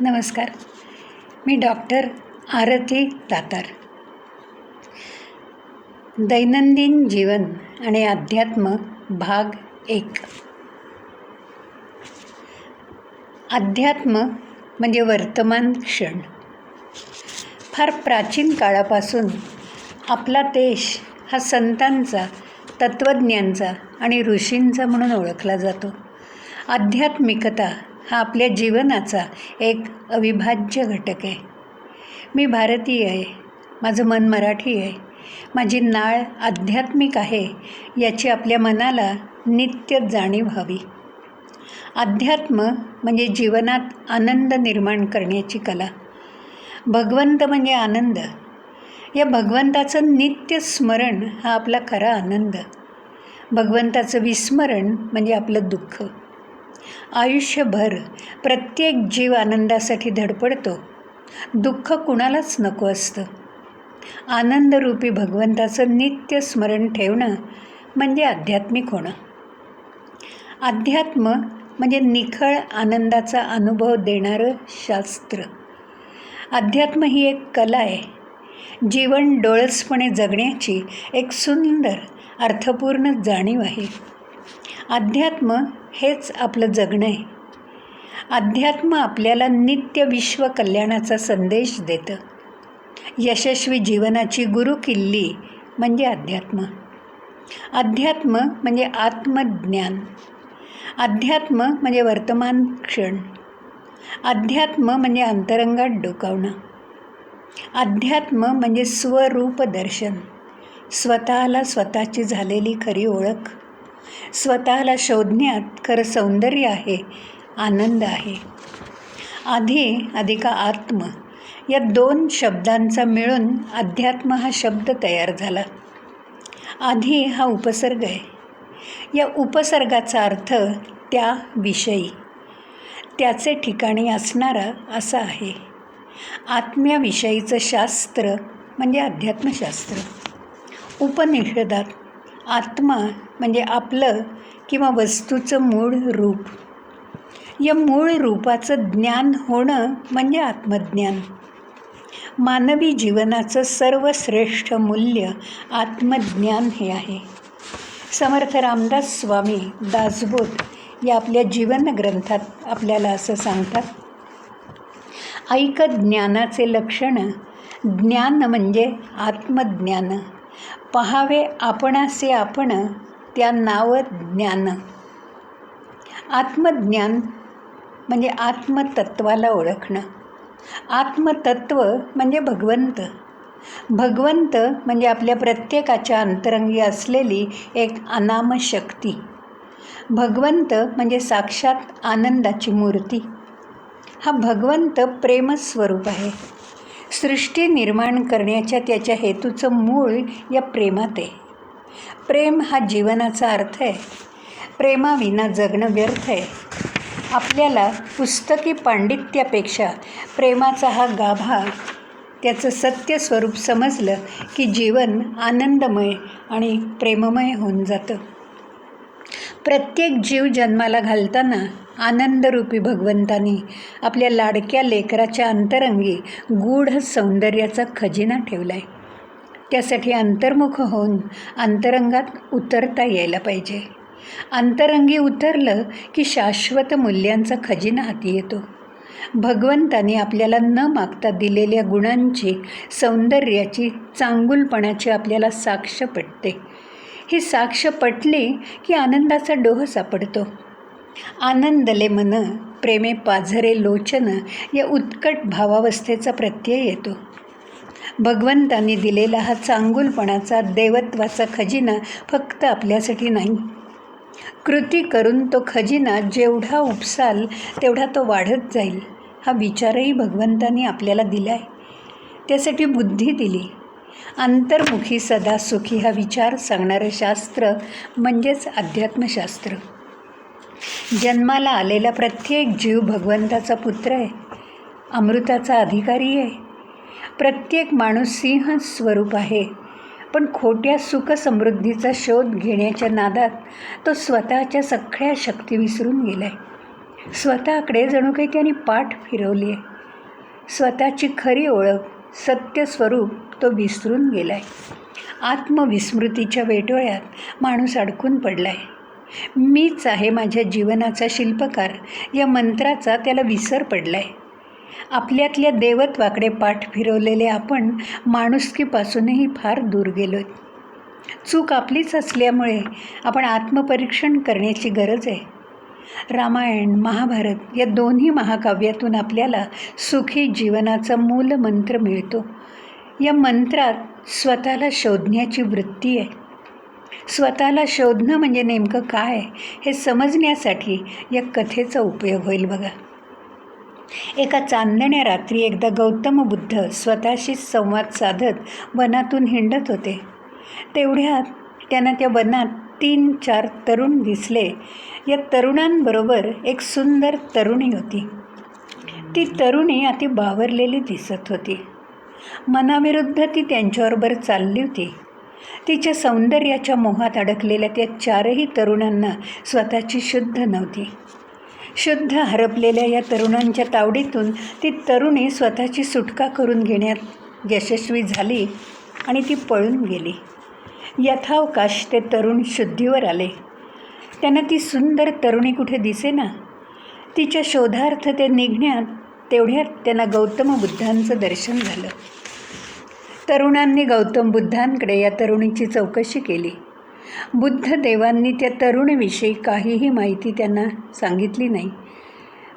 नमस्कार. मी डॉक्टर आरती दातार. दैनंदिन जीवन आणि अध्यात्म भाग 1. अध्यात्म म्हणजे वर्तमान क्षण. फार प्राचीन काळापासून आपला देश हा संतांचा, तत्त्वज्ञांचा आणि ऋषींचा म्हणून ओळखला जातो. आध्यात्मिकता हा आपल्या जीवनाचा एक अविभाज्य घटक आहे. मी भारतीय आहे, माझं मन मराठी आहे, माझी नाळ आध्यात्मिक आहे याची आपल्या मनाला नित्य जाणीव व्हावी. अध्यात्म म्हणजे जीवनात आनंद निर्माण करण्याची कला. भगवंत म्हणजे आनंद. या भगवंताचं नित्य स्मरण हा आपला खरा आनंद. भगवंताचं विस्मरण म्हणजे आपलं दुःख. आयुष्यभर प्रत्येक जीव आनंदासाठी धडपडतो. दुःख कुणालाच नको असतं. आनंदरूपी भगवंताचं नित्य स्मरण ठेवणं म्हणजे आध्यात्मिक होणं. अध्यात्म म्हणजे निखळ आनंदाचा अनुभव देणारं शास्त्र. अध्यात्म ही एक कला आहे. जीवन डोळसपणे जगण्याची एक सुंदर अर्थपूर्ण जाणीव आहे. अध्यात्म हेच आपलं जगणं आहे. अध्यात्म आपल्याला नित्य विश्व कल्याणाचा संदेश देतं. यशस्वी जीवनाची गुरुकिल्ली म्हणजे अध्यात्म. अध्यात्म म्हणजे आत्मज्ञान. अध्यात्म म्हणजे वर्तमान क्षण. अध्यात्म म्हणजे अंतरंगात डोकावणं. अध्यात्म म्हणजे स्वरूप दर्शन. स्वतःला स्वतःची झालेली खरी ओळख. स्वतःला शोधण्यात खरं सौंदर्य आहे, आनंद आहे. आधी अधिका आत्म या 2 शब्दांचा मिळून अध्यात्म हा शब्द तयार झाला. आधी हा उपसर्ग आहे. या उपसर्गाचा अर्थ त्या विषयी, त्याचे ठिकाणी असणारा असा आहे. आत्म्याविषयीचं शास्त्र म्हणजे अध्यात्मशास्त्र. उपनिषदात आत्मा म्हणजे आपलं किंवा वस्तूचं मूळ रूप. या मूळ रूपाचं ज्ञान होणं म्हणजे आत्मज्ञान. मानवी जीवनाचं सर्वश्रेष्ठ मूल्य आत्मज्ञान हे आहे. समर्थ रामदास स्वामी दासबोध या आपल्या जीवन ग्रंथात आपल्याला असं सांगतात. ऐक ज्ञानाचे लक्षण, ज्ञान म्हणजे आत्मज्ञान. पहावे आपणासे आपण, त्या नाव ज्ञान. आत्मज्ञान म्हणजे आत्मतत्वाला ओळखणं. आत्मतत्व म्हणजे भगवंत. भगवंत म्हणजे आपल्या प्रत्येकाच्या अंतरंगी असलेली एक अनाम शक्ती. भगवंत म्हणजे साक्षात आनंदाची मूर्ती. हा भगवंत प्रेमस्वरूप आहे. सृष्टी निर्माण करण्याच्या त्याच्या हेतूचं मूळ या प्रेमात आहे. प्रेम हा जीवनाचा अर्थ आहे. प्रेमाविना जगणं व्यर्थ आहे. आपल्याला पुस्तकी पांडित्यापेक्षा प्रेमाचा हा गाभा, त्याचं सत्य स्वरूप समजलं की जीवन आनंदमय आणि प्रेममय होऊन जातं. प्रत्येक जीव जन्माला घालताना आनंदरूपी भगवंतानी आपल्या लाडक्या लेकराच्या अंतरंगी गूढ सौंदर्याचा खजिना ठेवला आहे. त्यासाठी अंतर्मुख होऊन अंतरंगात उतरता यायला पाहिजे. अंतरंगी उतरलं की शाश्वत मूल्यांचा खजिना हाती येतो. भगवंतानी आपल्याला न मागता दिलेल्या गुणांची, सौंदर्याची, चांगुलपणाची आपल्याला साक्ष पटते. ही साक्ष पटली की आनंदाचा डोह सापडतो. आनंदले मन, प्रेमे पाझरे लोचन या उत्कट भावावस्थेचा प्रत्यय येतो. भगवंतांनी दिलेला हा चांगुलपणाचा, देवत्वाचा खजिना फक्त आपल्यासाठी नाही. कृती करून तो खजिना जेवढा उपसाल तेवढा तो वाढत जाईल हा विचारही भगवंतांनी आपल्याला दिला आहे. त्यासाठी बुद्धी दिली. अंतर्मुखी सदा सुखी हा विचार सांगणारं शास्त्र म्हणजेच अध्यात्मशास्त्र. जन्माला आलेला प्रत्येक जीव भगवंताचा पुत्र आहे, अमृताचा अधिकारी आहे. प्रत्येक माणूस सिंह स्वरूप आहे. पण खोट्या सुखसमृद्धीचा शोध घेण्याच्या नादात तो स्वतःच्या सगळ्या शक्ती विसरून गेला आहे. स्वतःकडे जणू काही त्याने पाठ फिरवली आहे. स्वतःची खरी ओळख, सत्य स्वरूप तो विसरून गेला आहे. आत्मविस्मृतीच्या वेटोळ्यात माणूस अडकून पडला आहे. मीच आहे माझ्या जीवनाचा शिल्पकार या मंत्राचा त्याला विसर पडला आहे. आपल्यातल्या देवत्वाकडे पाठ फिरवलेले आपण माणुसकीपासूनही फार दूर गेलो. चूक आपलीच असल्यामुळे आपण आत्मपरीक्षण करण्याची गरज आहे. रामायण, महाभारत या दोन्ही महाकाव्यातून आपल्याला सुखी जीवनाचा मूलमंत्र मिळतो. या मंत्रात स्वतःला शोधण्याची वृत्ती आहे. स्वतःला शोधणं म्हणजे नेमकं काय हे समजण्यासाठी या कथेचा उपयोग होईल बघा. एका चांदण्या रात्री एकदा गौतम बुद्ध स्वतःशी संवाद साधत वनातून हिंडत होते. तेवढ्यात त्यांना त्या वनात 3-4 तरुण दिसले. या तरुणांबरोबर एक सुंदर तरुणी होती. ती तरुणी अति बावरलेली दिसत होती. मनाविरुद्ध ती त्यांच्याबरोबर चालली होती. तिच्या सौंदर्याच्या मोहात अडकलेल्या त्या 4ही तरुणांना स्वतःची शुद्ध नव्हती. शुद्ध हरपलेल्या या तरुणांच्या तावडीतून ती तरुणी स्वतःची सुटका करून घेण्यात यशस्वी झाली आणि ती पळून गेली. यथावकाश ते तरुण शुद्धीवर आले. त्यांना ती सुंदर तरुणी कुठे दिसेना. तिच्या शोधार्थ ते निघण्यात तेवढ्यात त्यांना गौतम बुद्धांचं दर्शन झालं. तरुणांनी गौतम बुद्धांकडे या तरुणीची चौकशी केली. बुद्ध देवांनी त्या तरुणीविषयी काहीही माहिती त्यांना सांगितली नाही.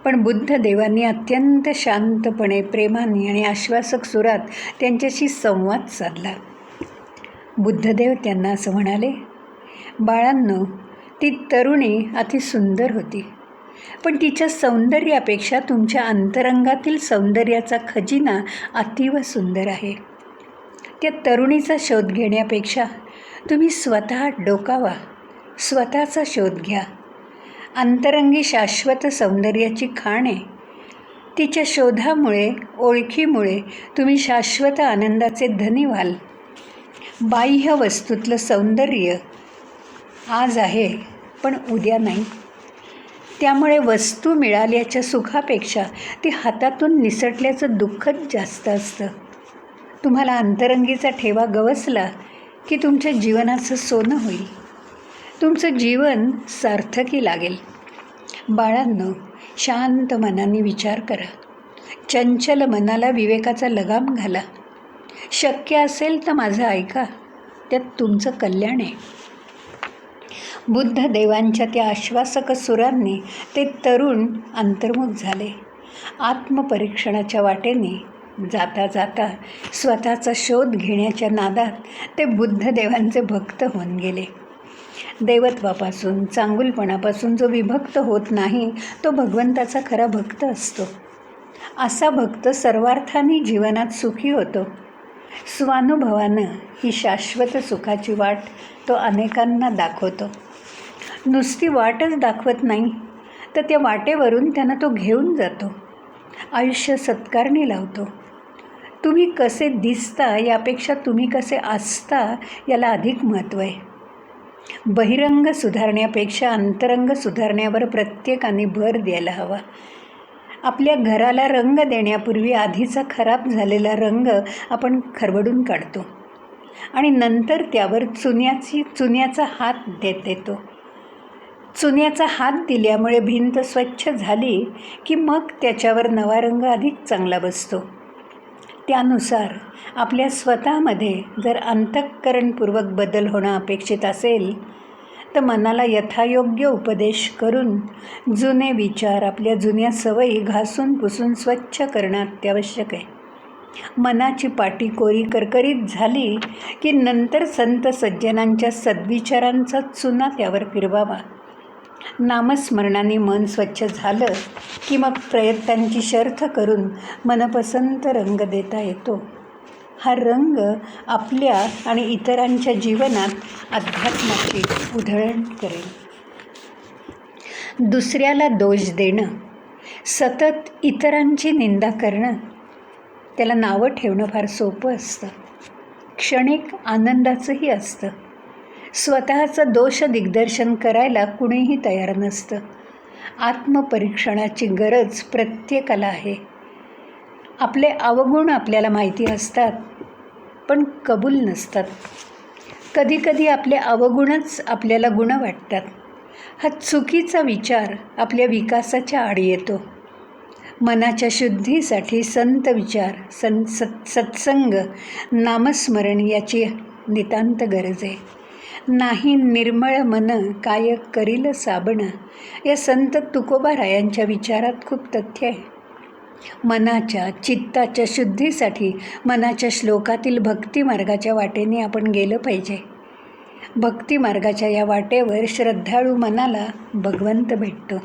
पण बुद्ध देवांनी अत्यंत शांतपणे, प्रेमाने आणि आश्वासक सुरात त्यांच्याशी संवाद साधला. बुद्धदेव त्यांना असं म्हणाले, बाळांनो, ती तरुणी अतिसुंदर होती, पण तिच्या सौंदर्यापेक्षा तुमच्या अंतरंगातील सौंदर्याचा खजिना अतीव सुंदर आहे. त्या तरुणीचा शोध घेण्यापेक्षा तुम्ही स्वतः डोकावा, स्वतःचा शोध घ्या. अंतरंगी शाश्वत सौंदर्याची खाण आहे. तिच्या शोधामुळे, ओळखीमुळे तुम्ही शाश्वत आनंदाचे धनी व्हाल. बाह्य वस्तूतलं सौंदर्य आज आहे पण उद्या नाही. त्यामुळे वस्तू मिळाल्याच्या सुखापेक्षा ती हातातून निसटल्याचं दुःखच जास्त असतं. तुम्हाला अंतरंगीचा ठेवा गवसला की तुमच्या जीवनाचं सोनं होईल. तुमचं जीवन सार्थकी लागेल. बाळांनो, शांत मनाने विचार करा. चंचल मनाला विवेकाचा लगाम घाला. शक्य असेल तर माझं ऐका, त्यात तुमचं कल्याण आहे. बुद्ध देवांच्या त्या आश्वासक सुरांनी ते तरुण अंतर्मुख झाले. आत्मपरीक्षणाच्या वाटेने जाता जाता स्वतःचा शोध घेण्याच्या नादात ते बुद्ध देवांचे भक्त होऊन गेले. देवत्वापासून, चांगुलपणापासून जो विभक्त होत नाही तो भगवंताचा खरा भक्त असतो. असा भक्त सर्वार्थाने जीवनात सुखी होतो. स्वानुभवानं ही शाश्वत सुखाची वाट तो अनेकांना दाखवतो. नुसती वाटच दाखवत नाही तर त्या वाटेवरून त्यांना तो घेऊन जातो. आयुष्य सत्कारणी लावतो. तुम्ही कसे दिसता यापेक्षा तुम्ही कसे असता याला अधिक महत्त्व आहे. बहिरंग सुधारण्यापेक्षा अंतरंग सुधारण्यावर प्रत्येकाने भर द्यायला हवा. आपल्या घराला रंग देण्यापूर्वी आधीचा खराब झालेला रंग आपण खरवडून काढतो आणि नंतर त्यावर चुन्याचा हात देतो. चुन्याचा हात दिल्यामुळे भिंत स्वच्छ झाली की मग त्याच्यावर नवा रंग अधिक चांगला बसतो. त्यानुसार आपल्या स्वतःमध्ये जर अंतःकरणपूर्वक बदल होणं अपेक्षित असेल तर मनाला यथायोग्य उपदेश करून जुने विचार, आपल्या जुन्या सवयी घासून पुसून स्वच्छ करणं अत्यावश्यक आहे. मनाची पाटी कोरी करकरीत झाली की नंतर संत सज्जनांच्या सद्विचारांचा चुना त्यावर फिरवावा. नामस्मरणाने मन स्वच्छ झालं की मग प्रयत्नांची शर्थ करून मनपसंत रंग देता येतो. हा रंग आपल्या आणि इतरांच्या जीवनात अध्यात्माची उधळण करेल. दुसऱ्याला दोष देणं, सतत इतरांची निंदा करणं, त्याला नावं ठेवणं फार सोपं असतं. क्षणिक आनंदाचंही असतं. स्वतःचं दोष दिग्दर्शन करायला कुणीही तयार नसतं. आत्मपरीक्षणाची गरज प्रत्येकाला आहे. आपले अवगुण आपल्याला माहिती असतात, पण कबूल नसतात. कधीकधी आपले अवगुणच आपल्याला गुण वाटतात. हा चुकीचा विचार आपल्या विकासाच्या आड येतो. मनाच्या शुद्धीसाठी संत विचार, सत्संग, नामस्मरण याची नितांत गरज आहे. नाही निर्मळ मन काय करील साबण, या संत तुकोबारायांच्या विचारात खूप तथ्य आहे. मनाच्या चित्ताच्या शुद्धीसाठी मनाच्या श्लोकातील भक्तिमार्गाच्या वाटेने आपण गेलं पाहिजे. भक्तिमार्गाच्या या वाटेवर श्रद्धाळू मनाला भगवंत भेटतो.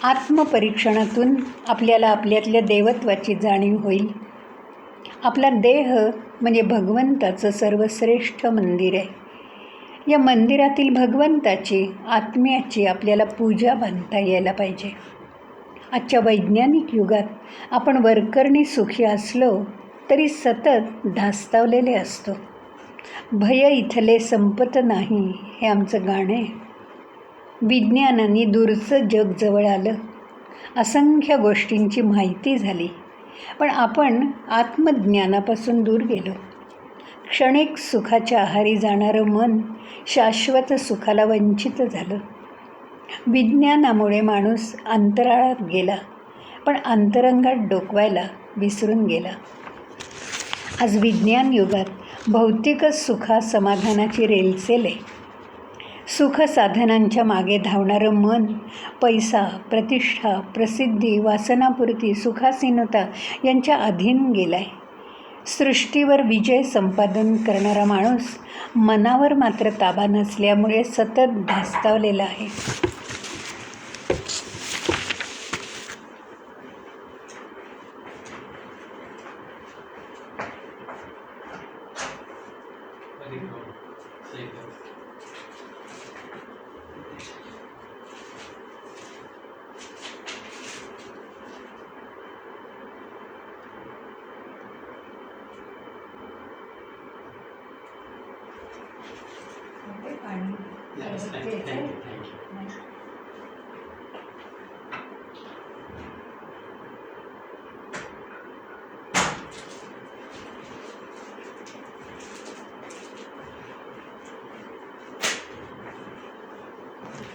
आत्मपरीक्षणातून आपल्याला आपल्यातल्या देवत्वाची जाणीव होईल. आपला देह म्हणजे भगवंताचं सर्वश्रेष्ठ मंदिर आहे. या मंदिरातील भगवंताची, आत्म्याची आपल्याला पूजा बांधता यायला पाहिजे. आजच्या वैज्ञानिक युगात आपण वरकरणी सुखी असलो तरी सतत धास्तावलेले असतो. भय इथले संपत नाही, हे आमचं गाणं आहे. विज्ञानाने दूरचं जग जवळ आलं, असंख्य गोष्टींची माहिती झाली, पण आपण आत्मज्ञानापासून दूर गेलो. क्षणिक सुखाच्या आहारी जाणारं मन शाश्वत सुखाला वंचित झालं. विज्ञानामुळे माणूस अंतराळात गेला, पण अंतरंगात डोकवायला विसरून गेला. आज विज्ञान युगात भौतिकच सुखा समाधानाची रेलचेल आहे. सुखसाधनांच्या मागे धावणारं मन पैसा, प्रतिष्ठा, प्रसिद्धी, वासनापूर्ती, सुखासीनता यांच्या अधीन गेला आहे. सृष्टीवर विजय संपादन करणारा माणूस मनावर मात्र ताबा नसल्यामुळे सतत धास्तावलेला आहे. Yes, thank you, thank you, thank you.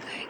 काय